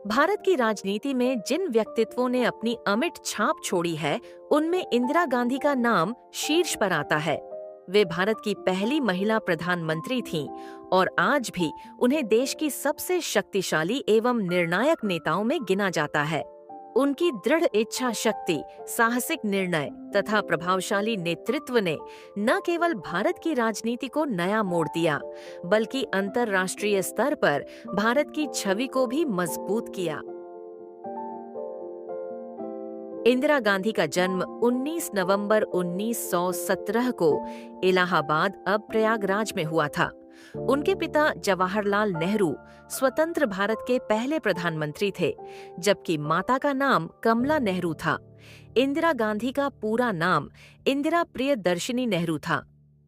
भारत की राजनीति में जिन व्यक्तित्वों ने अपनी अमिट छाप छोड़ी है, उनमें इंदिरा गांधी का नाम शीर्ष पर आता है। वे भारत की पहली महिला प्रधानमंत्री थीं और आज भी उन्हें देश की सबसे शक्तिशाली एवं निर्णायक नेताओं में गिना जाता है। उनकी दृढ़ इच्छा शक्ति, साहसिक निर्णय तथा प्रभावशाली नेतृत्व ने न केवल भारत की राजनीति को नया मोड़ दिया, बल्कि अंतर्राष्ट्रीय स्तर पर भारत की छवि को भी मजबूत किया। इंदिरा गांधी का जन्म 19 नवंबर 1917 को इलाहाबाद अब प्रयागराज में हुआ था। उनके पिता जवाहरलाल नेहरू स्वतंत्र भारत के पहले प्रधानमंत्री थे, जबकि माता का नाम कमला नेहरू था। इंदिरा गांधी का पूरा नाम इंदिरा प्रियदर्शिनी नेहरू था।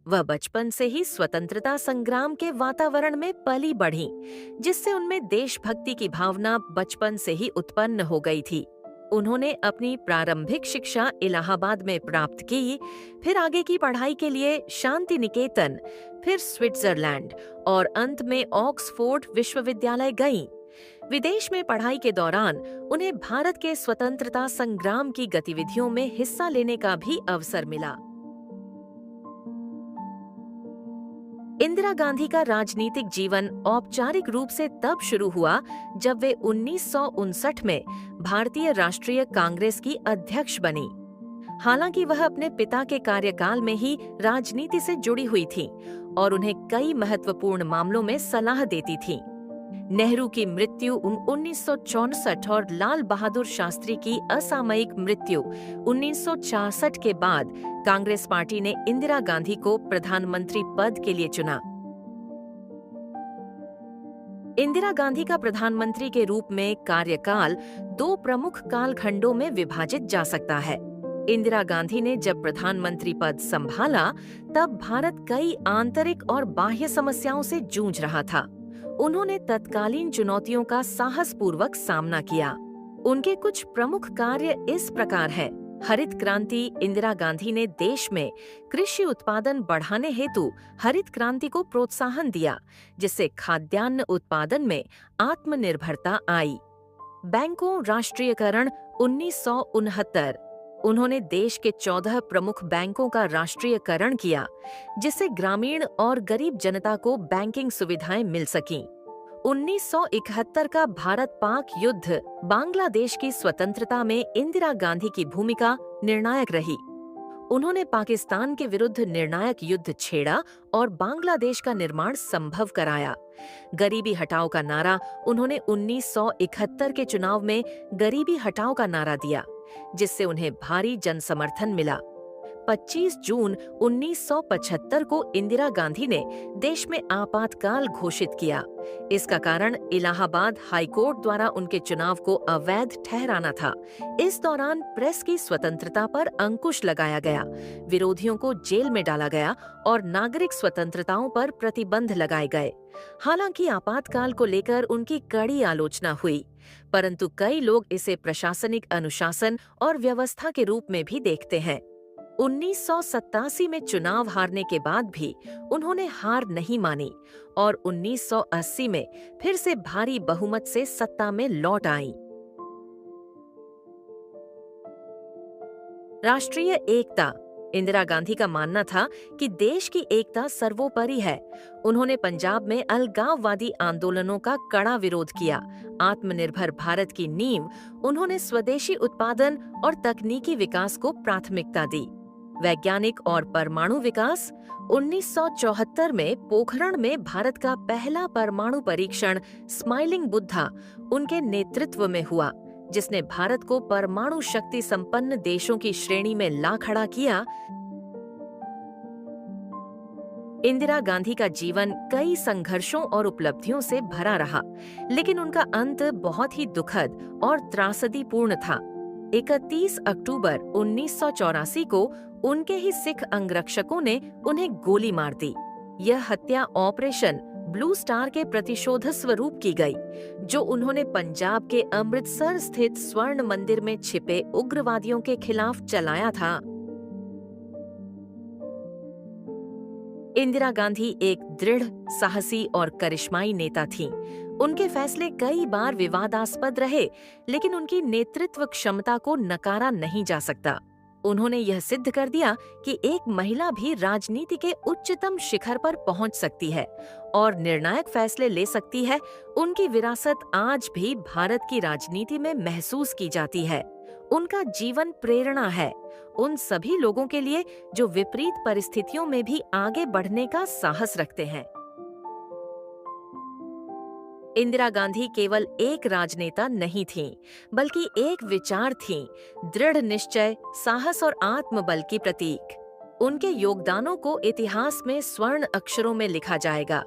वह बचपन से ही स्वतंत्रता संग्राम के वातावरण में पली बढ़ी, जिससे उनमें देशभक्ति की भावना बचपन से ही उत्पन्न हो गई थी। उन्होंने अपनी प्रारंभिक शिक्षा इलाहाबाद में प्राप्त की, फिर आगे की पढ़ाई के लिए शांति निकेतन, फिर स्विट्जरलैंड और अंत में ऑक्सफोर्ड विश्वविद्यालय गईं। विदेश में पढ़ाई के दौरान उन्हें भारत के स्वतंत्रता संग्राम की गतिविधियों में हिस्सा लेने का भी अवसर मिला। इंदिरा गांधी का राजनीतिक जीवन औपचारिक रूप से तब शुरू हुआ जब वे 1959 में भारतीय राष्ट्रीय कांग्रेस की अध्यक्ष बनी। हालांकि वह अपने पिता के कार्यकाल में ही राजनीति से जुड़ी हुई थीं और उन्हें कई महत्वपूर्ण मामलों में सलाह देती थीं। नेहरू की मृत्यु 1964 और लाल बहादुर शास्त्री की असामयिक मृत्यु 1966 के बाद कांग्रेस पार्टी ने इंदिरा गांधी को प्रधानमंत्री पद के लिए चुना। इंदिरा गांधी का प्रधानमंत्री के रूप में कार्यकाल दो प्रमुख कालखंडों में विभाजित जा सकता है। इंदिरा गांधी ने जब प्रधानमंत्री पद संभाला, तब भारत कई आंतरिक और बाह्य समस्याओं से जूझ रहा था। उन्होंने तत्कालीन चुनौतियों का साहसपूर्वक सामना किया। उनके कुछ प्रमुख कार्य इस प्रकार हैं। हरित क्रांति। इंदिरा गांधी ने देश में कृषि उत्पादन बढ़ाने हेतु हरित क्रांति को प्रोत्साहन दिया, जिससे खाद्यान्न उत्पादन में आत्मनिर्भरता आई। बैंकों राष्ट्रीयकरण 1969। उन्होंने देश के 14 प्रमुख बैंकों का राष्ट्रीयकरण किया, जिससे ग्रामीण और गरीब जनता को बैंकिंग सुविधाएं मिल सकीं। 1971 का भारत पाक युद्ध। बांग्लादेश की स्वतंत्रता में इंदिरा गांधी की भूमिका निर्णायक रही। उन्होंने पाकिस्तान के विरुद्ध निर्णायक युद्ध छेड़ा और बांग्लादेश का निर्माण संभव कराया। गरीबी हटाओ का नारा। उन्होंने 1971 के चुनाव में गरीबी हटाओ का नारा दिया, जिससे उन्हें भारी जनसमर्थन मिला। 25 जून 1975 को इंदिरा गांधी ने देश में आपातकाल घोषित किया। इसका कारण इलाहाबाद हाईकोर्ट द्वारा उनके चुनाव को अवैध ठहराना था। इस दौरान प्रेस की स्वतंत्रता पर अंकुश लगाया गया, विरोधियों को जेल में डाला गया और नागरिक स्वतंत्रताओं पर प्रतिबंध लगाए गए। हालांकि आपातकाल को लेकर उनकी कड़ी आलोचना हुई, परंतु कई लोग इसे प्रशासनिक अनुशासन और व्यवस्था के रूप में भी देखते हैं। 1987 में चुनाव हारने के बाद भी उन्होंने हार नहीं मानी और 1980 में फिर से भारी बहुमत से सत्ता में लौट आईं। राष्ट्रीय एकता। इंदिरा गांधी का मानना था कि देश की एकता सर्वोपरि है। उन्होंने पंजाब में अलगाववादी आंदोलनों का कड़ा विरोध किया। आत्मनिर्भर भारत की नींव। उन्होंने स्वदेशी उत्पादन और तकनीकी विकास को प्राथमिकता दी। वैज्ञानिक और परमाणु विकास। 1974 में पोखरण में भारत का पहला परमाणु परीक्षण स्माइलिंग बुद्धा उनके नेतृत्व में हुआ, जिसने भारत को परमाणु शक्ति संपन्न देशों की श्रेणी में ला खड़ा किया। इंदिरा गांधी का जीवन कई संघर्षों और उपलब्धियों से भरा रहा, लेकिन उनका अंत बहुत ही दुखद और त्रासदीपूर्ण था। 31 अक्टूबर 1984 को उनके ही सिख अंगरक्षकों ने उन्हें गोली मार दी। यह हत्या ऑपरेशन ब्लू स्टार के प्रतिशोध स्वरूप की गई, जो उन्होंने पंजाब के अमृतसर स्थित स्वर्ण मंदिर में छिपे उग्रवादियों के खिलाफ चलाया था। इंदिरा गांधी एक दृढ़, साहसी और करिश्माई नेता थीं। उनके फैसले कई बार विवादास्पद रहे, लेकिन उनकी नेतृत्व क्षमता को नकारा नहीं जा सकता। उन्होंने यह सिद्ध कर दिया कि एक महिला भी राजनीति के उच्चतम शिखर पर पहुंच सकती है और निर्णायक फैसले ले सकती है। उनकी विरासत आज भी भारत की राजनीति में महसूस की जाती है। उनका जीवन प्रेरणा है उन सभी लोगों के लिए जो विपरीत परिस्थितियों में भी आगे बढ़ने का साहस रखते हैं। इंदिरा गांधी केवल एक राजनेता नहीं थीं, बल्कि एक विचार थीं, दृढ़ निश्चय, साहस और आत्मबल की प्रतीक। उनके योगदानों को इतिहास में स्वर्ण अक्षरों में लिखा जाएगा।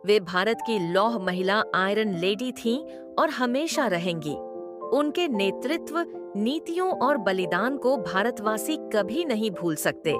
वे भारत की लौह महिला आयरन लेडी थीं और हमेशा रहेंगी। उनके नेतृत्व, नीतियों और बलिदान को भारतवासी कभी नहीं भूल सकते।